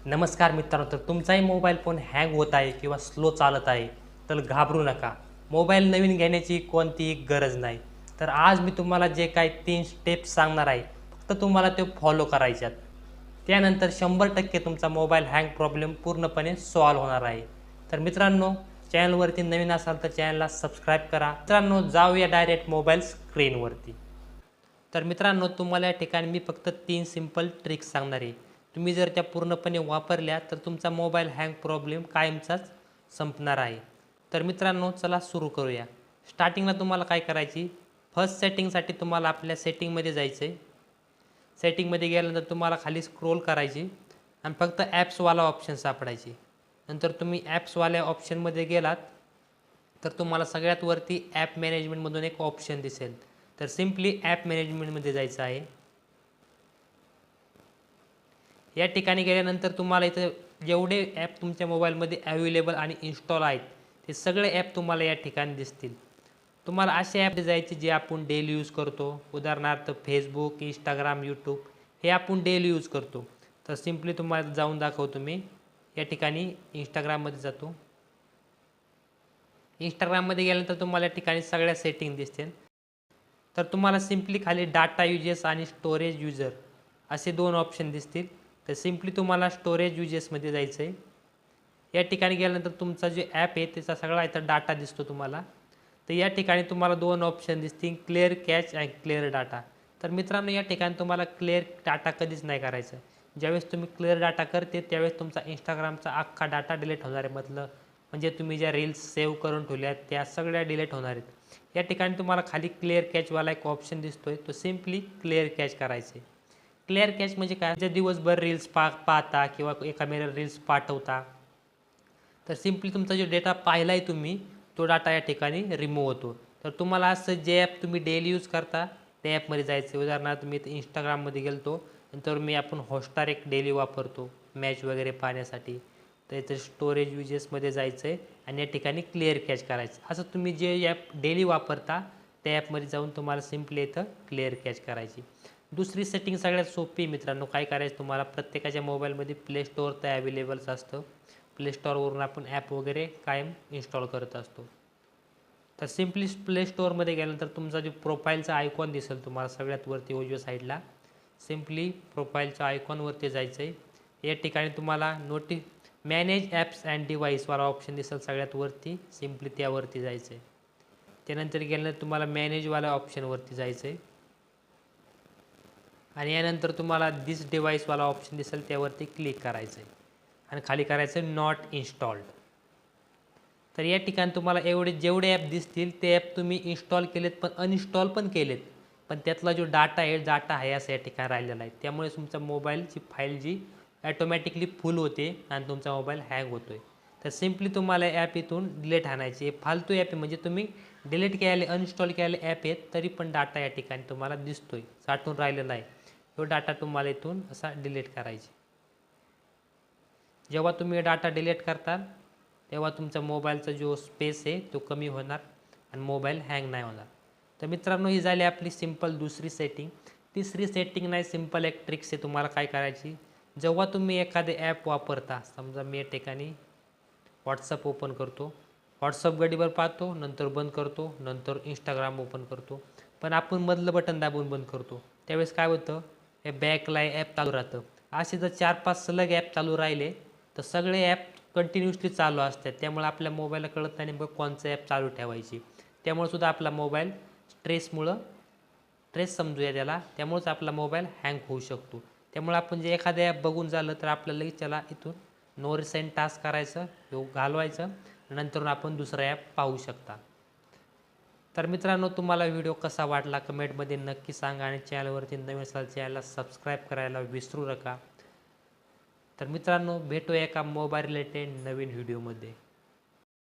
नमस्कार मित्रांनो, तर तुमचाही मोबाईल फोन हँग होत आहे किंवा स्लो चालत आहे तर घाबरू नका. मोबाईल नवीन घेण्याची कोणतीही गरज नाही. तर आज मी तुम्हाला जे काही 3 स्टेप्स सांगणार आहे, फक्त तुम्हाला ते फॉलो करायचे आहेत. त्यानंतर 100% तुमचा मोबाईल हँग प्रॉब्लेम पूर्णपणे सॉल्व्ह होणार आहे. तर मित्रांनो, चॅनलवरती नवीन असाल तर चॅनलला सबस्क्राईब करा. मित्रांनो, जाऊया डायरेक्ट मोबाईल स्क्रीनवरती. तर मित्रांनो, तुम्हाला या ठिकाणी मी फक्त 3 सिंपल ट्रिक्स सांगणार आहे. तुम्ही जर त्या पूर्णपणे वापरल्या तर तुमचा मोबाईल हँग प्रॉब्लेम कायमचाच संपणार आहे. तर मित्रांनो, चला सुरू करूया. स्टार्टिंगला तुम्हाला काय करायची, फर्स्ट सेटिंगसाठी तुम्हाला आपल्या सेटिंगमध्ये जायचं आहे. सेटिंगमध्ये गेल्यानंतर तुम्हाला खाली स्क्रोल करायची आणि फक्त ॲप्सवाला ऑप्शन सापडायची. नंतर तुम्ही ॲप्सवाल्या ऑप्शनमध्ये गेलात तर तुम्हाला सगळ्यात वरती ॲप मॅनेजमेंटमधून एक ऑप्शन दिसेल. तर सिम्पली ॲप मॅनेजमेंटमध्ये जायचं आहे. या ठिकाणी गेल्यानंतर तुम्हाला इथं जेवढे ॲप तुमच्या मोबाईलमध्ये अवेलेबल आणि इन्स्टॉल आहेत ते सगळे ॲप तुम्हाला या ठिकाणी दिसतील. तुम्हाला असे ॲप जायचे जे आपण डेली यूज करतो. उदाहरणार्थ फेसबुक, इंस्टाग्राम, यूट्यूब हे आपण डेली यूज करतो. तर सिम्पली तुम्हाला जाऊन दाखवतो मी. या ठिकाणी इंस्टाग्राममध्ये जातो. इंस्टाग्राममध्ये गेल्यानंतर तुम्हाला या ठिकाणी सगळ्या सेटिंग दिसतील. तर तुम्हाला सिम्पली खाली डाटा युजेस आणि स्टोरेज युजर असे 2 ऑप्शन दिसतील. तर सिम्पली तुम्हाला स्टोरेज युजेसमध्ये जायचं आहे. या ठिकाणी गेल्यानंतर तुमचा जे ॲप आहे त्याचा सगळा इथं डाटा दिसतो तुम्हाला. तर या ठिकाणी तुम्हाला 2 ऑप्शन दिसतील, क्लिअर कॅच आणि क्लिअर डाटा. तर मित्रांनो, या ठिकाणी तुम्हाला क्लिअर डाटा कधीच नाही करायचं. ज्यावेळेस तुम्ही क्लिअर डाटा करते त्यावेळेस तुमचा इंस्टाग्रामचा अख्खा डाटा डिलीट होणार आहे. म्हणजे तुम्ही ज्या रील्स सेव्ह करून ठेवल्या आहेत त्या सगळ्या डिलीट होणार आहेत. या ठिकाणी तुम्हाला खाली क्लिअर कॅचवाला एक ऑप्शन दिसतोय, तो सिम्पली क्लिअर कॅच करायचे. क्लिअर कॅच म्हणजे काय, जे दिवसभर रील्स पाहता किंवा एकामेकाला रील्स पाठवता तर सिम्पली तुमचा जो डेटा पाहिला आहे तुम्ही तो डाटा या ठिकाणी रिमूव्ह होतो. तर तुम्हाला असं जे ॲप तुम्ही डेली यूज करता त्या ॲपमध्ये जायचं. उदाहरणार्थ मी इंस्टाग्राममध्ये गेलो नंतर आपण हॉटस्टार एक डेली वापरतो मॅच वगैरे पाहण्यासाठी. तर इथं स्टोरेज युजेसमध्ये जायचं आहे आणि या ठिकाणी क्लिअर कॅच करायचं. असं तुम्ही जे ॲप डेली वापरता त्या ॲपमध्ये जाऊन तुम्हाला सिम्पली इथं क्लिअर कॅच करायची. दुसरी सेटिंग सगळ्यात सोपी मित्रांनो. काय करायचं, तुम्हाला प्रत्येकाच्या मोबाईलमध्ये प्ले स्टोअर तर अवेलेबलच असतं. प्ले स्टोअरवरून आपण ॲप वगैरे कायम इन्स्टॉल करत असतो. तर सिम्पली प्ले स्टोअरमध्ये गेल्यानंतर तुमचा जो प्रोफाईलचा आयकॉन दिसेल तुम्हाला सगळ्यात वरती उजव्या साईडला, सिम्पली प्रोफाईलच्या आयकॉनवरती जायचं आहे. या ठिकाणी तुम्हाला मॅनेज ॲप्स अँड डिव्हाइसवाला ऑप्शन दिसेल सगळ्यात वरती, सिम्पली त्यावरती जायचं आहे. त्यानंतर गेल्यानंतर तुम्हाला मॅनेजवाल्या ऑप्शनवरती जायचं आहे आणि यानंतर तुम्हाला दिस डिव्हाइसवाला ऑप्शन दिसेल त्यावरती क्लिक करायचं आहे आणि खाली करायचं नॉट इन्स्टॉल्ड. तर या ठिकाणी तुम्हाला जेवढे ॲप दिसतील ते ॲप तुम्ही इन्स्टॉल केलेत पण अनइन्स्टॉल पण केलेत, पण त्यातला जो डाटा आहे असं या ठिकाणी राहिलेला आहे. त्यामुळे तुमचा मोबाईलची फाईल जी ॲटोमॅटिकली फुल होते आणि तुमचा मोबाईल हँग होतो आहे. तर सिम्पली तुम्हाला ॲप इथून डिलीट आणायचे. फालतू ॲप आहे म्हणजे तुम्ही डिलीट केलेले अनइन्स्टॉल केलेले ॲप आहेत तरी पण डाटा या ठिकाणी तुम्हाला दिसतोय, साठून राहिलेला आहे. तो डाटा तुम्हाला इथून असा डिलीट करायचा. जेव्हा तुम्ही डाटा डिलीट करता तेव्हा तुमचा मोबाईलचा जो स्पेस आहे तो कमी होणार आणि मोबाईल हँग नाही होणार. तर मित्रांनो, ही झाली आपली सिंपल दुसरी सेटिंग. तिसरी सेटिंग नाही, सिंपल एक ट्रिक्स आहे. तुम्हाला काय करायची, जेव्हा तुम्ही एखादे ॲप वापरता, समजा मी या ठिकाणी व्हॉट्सअप ओपन करतो, व्हॉट्सअप घडीभर पाहतो, नंतर बंद करतो, नंतर इंस्टाग्राम ओपन करतो, पण आपण मधलं बटन दाबून बंद करतो. त्यावेळेस काय होतं, हे बॅकला ॲप चालू राहतं. असे जर 4-5 सलग ॲप चालू राहिले तर सगळे ॲप कंटिन्युअसली चालू असतात. त्यामुळे आपल्या मोबाईलला कळत नाही नेमकं कोणचं ॲप चालू ठेवायची. त्यामुळे सुद्धा आपला मोबाईल स्ट्रेस समजूया त्याला, त्यामुळेच आपला मोबाईल हँग होऊ शकतो. त्यामुळे आपण जे एखादं ॲप बघून झालं तर आपल्याला लगेच त्याला इथून नो रिसेंट टास्क करायचं, घालवायचं, नंतर आपण दुसरा ॲप पाहू शकता. तर मित्रांनो, तुम्हाला व्हिडिओ कसा वाटला कमेंटमध्ये नक्की सांगा आणि चॅनलवरती नवीन असाल चॅनलला सबस्क्राईब करायला विसरू नका. तर मित्रांनो, भेटूया एका मोबाईल रिलेटेड नवीन व्हिडिओमध्ये.